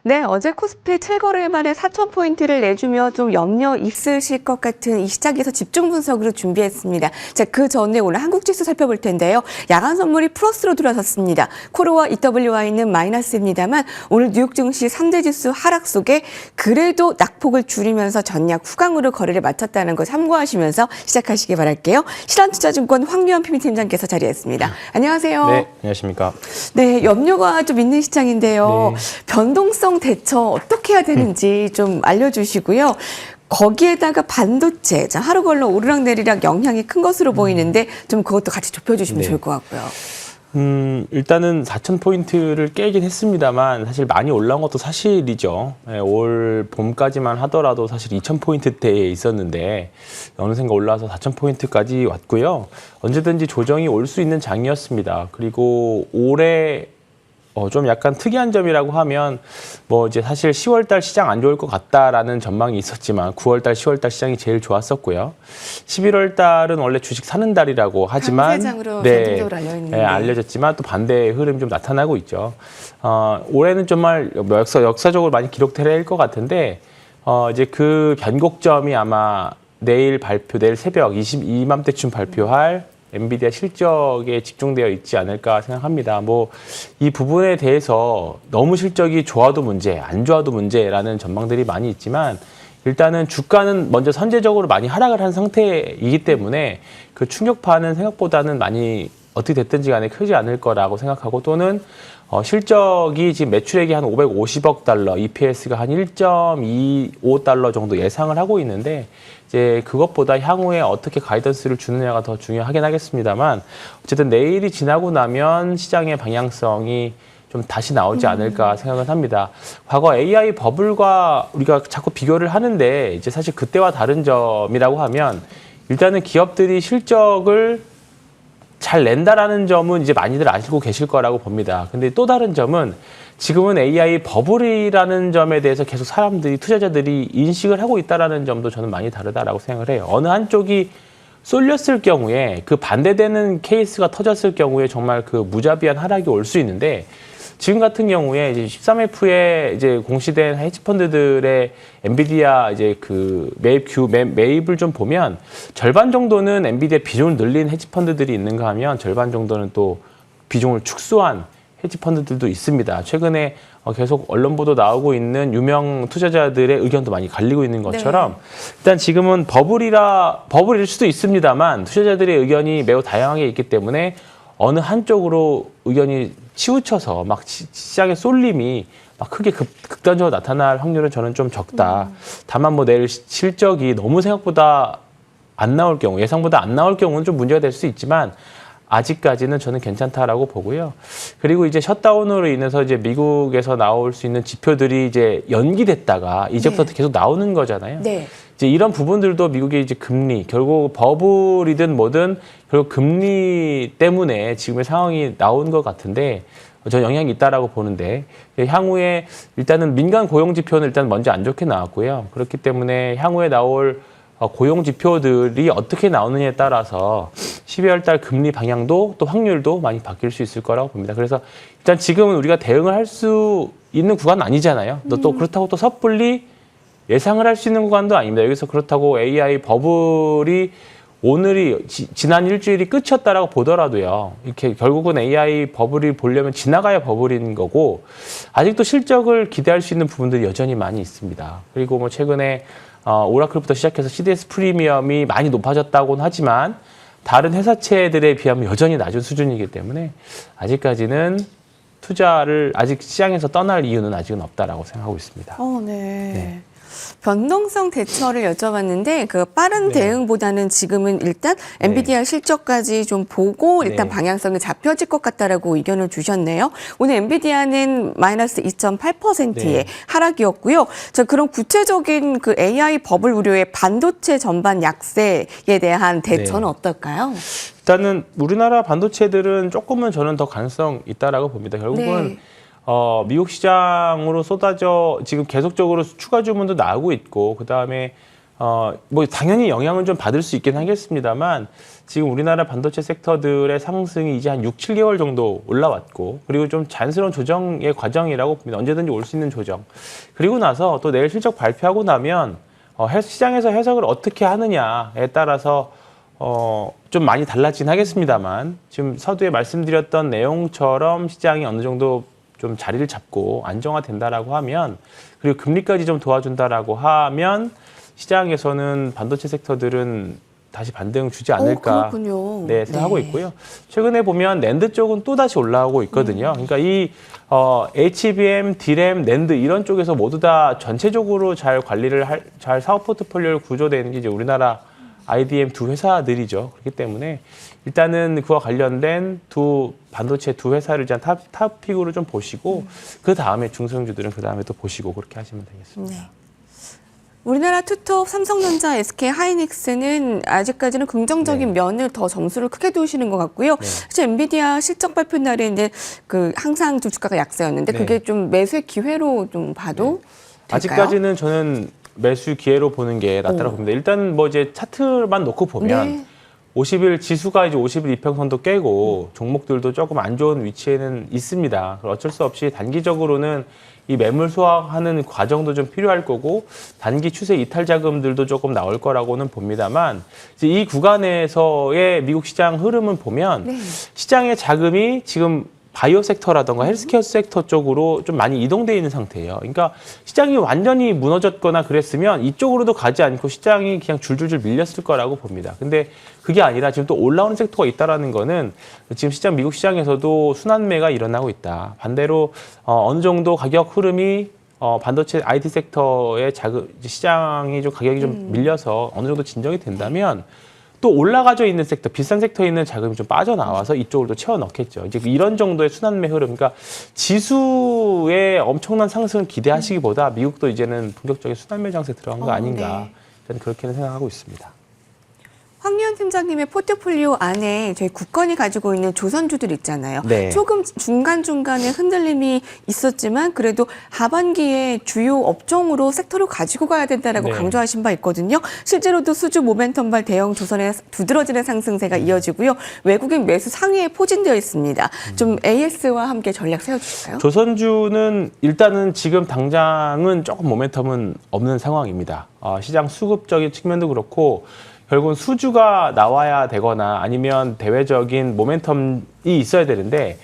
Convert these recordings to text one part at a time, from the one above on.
네, 어제 코스피 7거래일 만에 4,000포인트를 내주며 좀 염려 있으실 것 같은 이 시장에서 집중 분석으로 준비했습니다. 자, 그 전에 오늘 한국지수 살펴볼 텐데요. 야간 선물이 플러스로 들어섰습니다. 코로와 EWY는 마이너스입니다만 오늘 뉴욕 증시 3대 지수 하락 속에 그래도 낙폭을 줄이면서 전략 후강으로 거래를 마쳤다는 거 참고하시면서 시작하시기 바랄게요. 신한투자증권 황교안 PB팀장께서 자리했습니다. 안녕하세요. 네, 안녕하십니까. 네, 염려가 좀 있는 시장인데요. 네. 변동성 대처 어떻게 해야 되는지 좀 알려주시고요. 거기에다가 반도체, 자, 하루 걸러 오르락내리락 영향이 큰 것으로 보이는데 좀 그것도 같이 좁혀주시면 네. 좋을 것 같고요. 일단은 4,000포인트를 깨긴 했습니다만 사실 많이 올라온 것도 사실이죠. 네, 올 봄까지만 하더라도 사실 2,000포인트대에 있었는데 어느샌가 올라와서 4,000포인트까지 왔고요. 언제든지 조정이 올 수 있는 장이었습니다. 그리고 올해 좀 약간 특이한 점이라고 하면 뭐 이제 사실 10월달 시장 안 좋을 것 같다라는 전망이 있었지만 9월달, 10월달 시장이 제일 좋았었고요. 11월달은 원래 주식 사는 달이라고 하지만 강세장으로 전통적으로 알려있는데. 네, 알려졌지만 또 반대의 흐름이 좀 나타나고 있죠. 올해는 정말 역사적으로 많이 기록될 것 같은데 이제 그 변곡점이 아마 내일 새벽 이맘때쯤 발표할 엔비디아 실적에 집중되어 있지 않을까 생각합니다. 뭐 이 부분에 대해서 너무 실적이 좋아도 문제, 안 좋아도 문제라는 전망들이 많이 있지만 일단은 주가는 먼저 선제적으로 많이 하락을 한 상태이기 때문에 그 충격파는 생각보다는 많이 어떻게 됐든지 간에 크지 않을 거라고 생각하고 또는 실적이 지금 매출액이 한 550억 달러, EPS가 한 1.25달러 정도 예상을 하고 있는데 이제 그것보다 향후에 어떻게 가이던스를 주느냐가 더 중요하긴 하겠습니다만 어쨌든 내일이 지나고 나면 시장의 방향성이 좀 다시 나오지 않을까 생각은 합니다. 과거 AI 버블과 우리가 자꾸 비교를 하는데 이제 사실 그때와 다른 점이라고 하면 일단은 기업들이 실적을 잘 낸다라는 점은 이제 많이들 아시고 계실 거라고 봅니다. 근데 또 다른 점은 지금은 AI 버블이라는 점에 대해서 계속 투자자들이 인식을 하고 있다라는 점도 저는 많이 다르다라고 생각을 해요. 어느 한쪽이 쏠렸을 경우에 그 반대되는 케이스가 터졌을 경우에 정말 그 무자비한 하락이 올 수 있는데 지금 같은 경우에 이제 13F에 이제 공시된 헤지펀드들의 엔비디아 이제 그 매입을 좀 보면 절반 정도는 엔비디아 비중을 늘린 헤지펀드들이 있는가 하면 절반 정도는 또 비중을 축소한 헤지펀드들도 있습니다. 최근에 계속 언론 보도 나오고 있는 유명 투자자들의 의견도 많이 갈리고 있는 것처럼 네. 일단 지금은 버블일 수도 있습니다만 투자자들의 의견이 매우 다양하게 있기 때문에 어느 한쪽으로 의견이 치우쳐서 막 시장의 쏠림이 막 크게 극단적으로 나타날 확률은 저는 좀 적다. 다만 뭐 내일 실적이 너무 생각보다 안 나올 경우, 예상보다 안 나올 경우는 좀 문제가 될 수 있지만 아직까지는 저는 괜찮다라고 보고요. 그리고 이제 셧다운으로 인해서 이제 미국에서 나올 수 있는 지표들이 이제 연기됐다가 이제부터 네. 계속 나오는 거잖아요. 네. 이제 이런 부분들도 미국의 이제 금리, 결국 버블이든 뭐든 결국 금리 때문에 지금의 상황이 나온 것 같은데 저 영향이 있다라고 보는데 향후에 일단은 민간 고용 지표는 일단 먼저 안 좋게 나왔고요. 그렇기 때문에 향후에 나올 고용 지표들이 어떻게 나오느냐에 따라서 12월 달 금리 방향도 또 확률도 많이 바뀔 수 있을 거라고 봅니다. 그래서 일단 지금은 우리가 대응을 할 수 있는 구간은 아니잖아요. 또 그렇다고 또 섣불리 예상을 할 수 있는 구간도 아닙니다. 여기서 그렇다고 AI 버블이 지난 일주일이 끝이었다라고 보더라도요. 이렇게 결국은 AI 버블이 보려면 지나가야 버블인 거고 아직도 실적을 기대할 수 있는 부분들이 여전히 많이 있습니다. 그리고 뭐 최근에 오라클부터 시작해서 CDS 프리미엄이 많이 높아졌다고는 하지만 다른 회사채들에 비하면 여전히 낮은 수준이기 때문에 아직까지는 투자를 아직 시장에서 떠날 이유는 아직은 없다라고 생각하고 있습니다. 네. 네. 변동성 대처를 여쭤봤는데 그 빠른 네. 대응보다는 지금은 일단 엔비디아 실적까지 좀 보고 일단 네. 방향성이 잡혀질 것 같다라고 의견을 주셨네요. 오늘 엔비디아는 마이너스 2.8%의 네. 하락이었고요. 자, 그럼 구체적인 그 AI 버블 우려의 반도체 전반 약세에 대한 대처는 네. 어떨까요? 일단은 우리나라 반도체들은 조금은 저는 더 가능성 있다라고 봅니다. 결국은 네. 미국 시장으로 쏟아져 지금 계속적으로 추가 주문도 나오고 있고 그다음에 뭐 당연히 영향은 좀 받을 수 있긴 하겠습니다만 지금 우리나라 반도체 섹터들의 상승이 이제 한 6, 7개월 정도 올라왔고 그리고 좀 자연스러운 조정의 과정이라고 봅니다. 언제든지 올 수 있는 조정. 그리고 나서 또 내일 실적 발표하고 나면 시장에서 해석을 어떻게 하느냐에 따라서 좀 많이 달라지긴 하겠습니다만 지금 서두에 말씀드렸던 내용처럼 시장이 어느 정도 좀 자리를 잡고 안정화된다라고 하면 그리고 금리까지 좀 도와준다라고 하면 시장에서는 반도체 섹터들은 다시 반등 주지 않을까 네, 생각하고 있고요. 최근에 보면 낸드 쪽은 또 다시 올라오고 있거든요. 그러니까 이 HBM, DRAM, 낸드 이런 쪽에서 모두 다 전체적으로 잘 관리를 잘 사업 포트폴리오를 구조되는 게 이제 우리나라 IDM 두 회사들이죠. 그렇기 때문에 일단은 그와 관련된 반도체 두 회사를 일단 탑픽으로 좀 보시고 그 다음에 중소형주들은 그 다음에 또 보시고 그렇게 하시면 되겠습니다. 네. 우리나라 투톱 삼성전자, SK 하이닉스는 아직까지는 긍정적인 면을 더 점수를 크게 두시는 것 같고요. 사실 엔비디아 실적 발표 날에 이제 항상 주가가 약세였는데 그게 좀 매수의 기회로 좀 봐도 될까요? 아직까지는 저는 매수 기회로 보는 게 낫다고 봅니다. 일단 뭐 이제 차트만 놓고 보면 50일 지수가 이제 50일 이평선도 깨고 종목들도 조금 안 좋은 위치에는 있습니다. 어쩔 수 없이 단기적으로는 이 매물 소화하는 과정도 좀 필요할 거고 단기 추세 이탈 자금들도 조금 나올 거라고는 봅니다만 이제 이 구간에서의 미국 시장 흐름을 보면 시장의 자금이 지금 바이오 섹터라든가 헬스케어 섹터 쪽으로 좀 많이 이동돼 있는 상태예요. 그러니까 시장이 완전히 무너졌거나 그랬으면 이쪽으로도 가지 않고 시장이 그냥 줄줄줄 밀렸을 거라고 봅니다. 근데 그게 아니라 지금 또 올라오는 섹터가 있다라는 거는 지금 미국 시장에서도 순환매가 일어나고 있다. 반대로 어느 정도 가격 흐름이 반도체 IT 섹터의 시장이 좀 가격이 좀 밀려서 어느 정도 진정이 된다면 또 올라가져 있는 섹터, 비싼 섹터에 있는 자금이 좀 빠져나와서 이쪽으로 또 채워 넣겠죠. 이제 이런 정도의 순환매 흐름, 그러니까 지수의 엄청난 상승을 기대하시기보다 미국도 이제는 본격적인 순환매 장세에 들어간 거 아닌가. 저는 그렇게는 생각하고 있습니다. 황미연 팀장님의 포트폴리오 안에 저희 국건이 가지고 있는 조선주들 있잖아요. 조금 중간중간에 흔들림이 있었지만 그래도 하반기에 주요 업종으로 섹터를 가지고 가야 된다라고 강조하신 바 있거든요. 실제로도 수주 모멘텀발 대형 조선의 두드러지는 상승세가 이어지고요. 외국인 매수 상위에 포진되어 있습니다. 좀 AS와 함께 전략 세워주실까요? 조선주는 일단은 지금 당장은 조금 모멘텀은 없는 상황입니다. 시장 수급적인 측면도 그렇고 결국은 수주가 나와야 되거나 아니면 대외적인 모멘텀이 있어야 되는데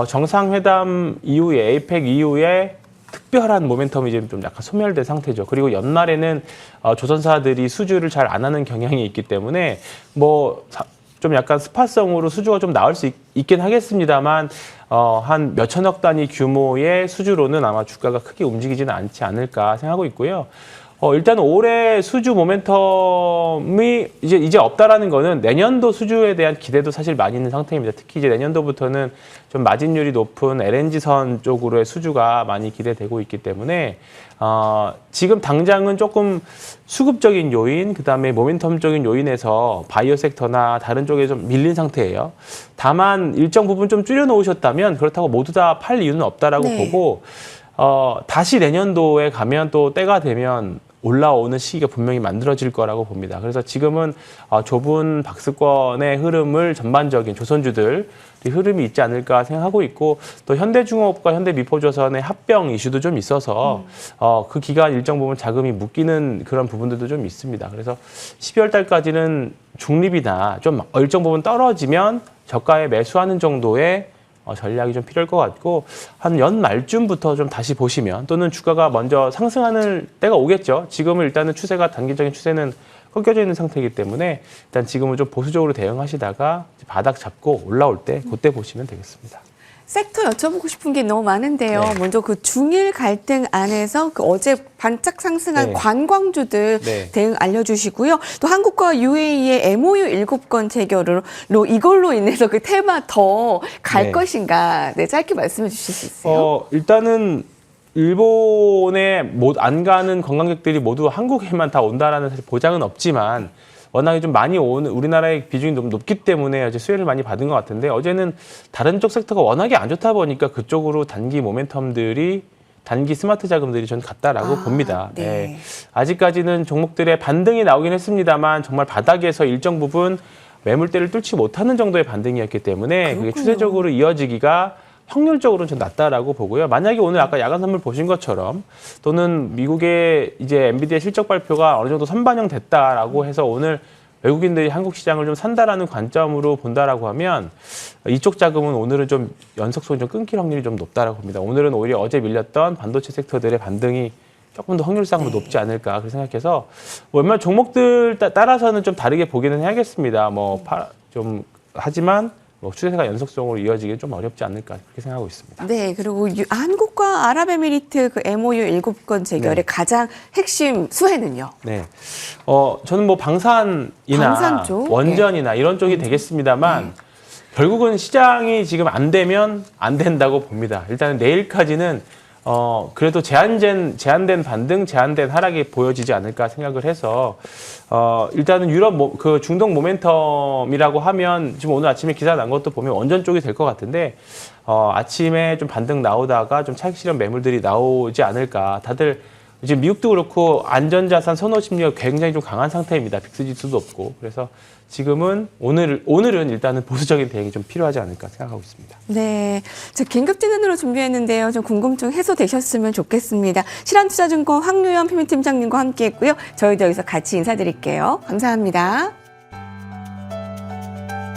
정상회담 이후에 에이펙 이후에 특별한 모멘텀이 지금 좀 약간 소멸된 상태죠. 그리고 연말에는 조선사들이 수주를 잘 안 하는 경향이 있기 때문에 뭐 좀 약간 스팟성으로 수주가 좀 나올 수 있긴 하겠습니다만 한 몇천억 단위 규모의 수주로는 아마 주가가 크게 움직이지는 않지 않을까 생각하고 있고요. 일단 올해 수주 모멘텀이 이제 없다라는 거는 내년도 수주에 대한 기대도 사실 많이 있는 상태입니다. 특히 이제 내년도부터는 좀 마진율이 높은 LNG선 쪽으로의 수주가 많이 기대되고 있기 때문에 지금 당장은 조금 수급적인 요인, 그다음에 모멘텀적인 요인에서 바이오 섹터나 다른 쪽에 좀 밀린 상태예요. 다만 일정 부분 좀 줄여 놓으셨다면 그렇다고 모두 다 팔 이유는 없다라고 보고 다시 내년도에 가면 또 때가 되면 올라오는 시기가 분명히 만들어질 거라고 봅니다. 그래서 지금은 좁은 박스권의 흐름을 전반적인 조선주들 흐름이 있지 않을까 생각하고 있고 또 현대중공업과 현대미포조선의 합병 이슈도 좀 있어서 그 기간 일정 부분 자금이 묶이는 그런 부분들도 좀 있습니다. 그래서 12월 달까지는 중립이나 좀 일정 부분 떨어지면 저가에 매수하는 정도의 전략이 좀 필요할 것 같고 한 연말쯤부터 좀 다시 보시면 또는 주가가 먼저 상승하는 때가 오겠죠. 지금은 일단은 추세가 단기적인 추세는 꺾여져 있는 상태이기 때문에 일단 지금은 좀 보수적으로 대응하시다가 바닥 잡고 올라올 때 그때 보시면 되겠습니다. 섹터 여쭤보고 싶은 게 너무 많은데요. 먼저 그 중일 갈등 안에서 그 어제 반짝 상승한 관광주들 대응 알려주시고요. 또 한국과 UAE의 MOU 7건 체결로 이걸로 인해서 그 테마 더 갈 것인가 짧게 말씀해 주실 수 있어요? 일단은 일본에 안 가는 관광객들이 모두 한국에만 다 온다라는 사실 보장은 없지만 워낙에 좀 많이 오는 우리나라의 비중이 너무 높기 때문에 어제 수혜를 많이 받은 것 같은데 어제는 다른 쪽 섹터가 워낙에 안 좋다 보니까 그쪽으로 단기 모멘텀들이 단기 스마트 자금들이 전 같다라고 봅니다. 네. 네. 아직까지는 종목들의 반등이 나오긴 했습니다만 정말 바닥에서 일정 부분 매물대를 뚫지 못하는 정도의 반등이었기 때문에 그게 그렇군요. 추세적으로 이어지기가 확률적으로는 좀 낮다라고 보고요. 만약에 오늘 아까 야간 선물 보신 것처럼 또는 미국의 이제 엔비디아 실적 발표가 어느 정도 선반영됐다라고 해서 오늘 외국인들이 한국 시장을 좀 산다라는 관점으로 본다라고 하면 이쪽 자금은 오늘은 좀 연속성이 좀 끊길 확률이 좀 높다라고 봅니다. 오늘은 오히려 어제 밀렸던 반도체 섹터들의 반등이 조금 더 확률상으로 높지 않을까 그렇게 생각해서 웬만한 종목들 따라서는 좀 다르게 보기는 해야겠습니다. 좀 하지만 추세가 연속성으로 이어지기는 좀 어렵지 않을까 그렇게 생각하고 있습니다. 네, 그리고 한국과 아랍에미리트 그 MOU 7건 재결의 네. 가장 핵심 수혜는요? 네, 저는 뭐 방산 쪽? 원전이나 이런 쪽이 되겠습니다만 결국은 시장이 지금 안 되면 안 된다고 봅니다. 일단은 내일까지는 그래도 제한된 반등, 제한된 하락이 보여지지 않을까 생각을 해서 일단은 유럽 그 중동 모멘텀이라고 하면 지금 오늘 아침에 기사 난 것도 보면 원전 쪽이 될 것 같은데 아침에 좀 반등 나오다가 좀 차익 실현 매물들이 나오지 않을까. 다들 지금 미국도 그렇고 안전자산 선호 심리가 굉장히 좀 강한 상태입니다. 빅스 지수도 없고. 그래서 지금은 오늘은 일단은 보수적인 대응이 좀 필요하지 않을까 생각하고 있습니다. 네, 자, 긴급진단으로 준비했는데요. 좀 궁금증 해소되셨으면 좋겠습니다. 실환투자증권 황유연 PB팀장님과 함께했고요. 저희도 여기서 같이 인사드릴게요. 감사합니다.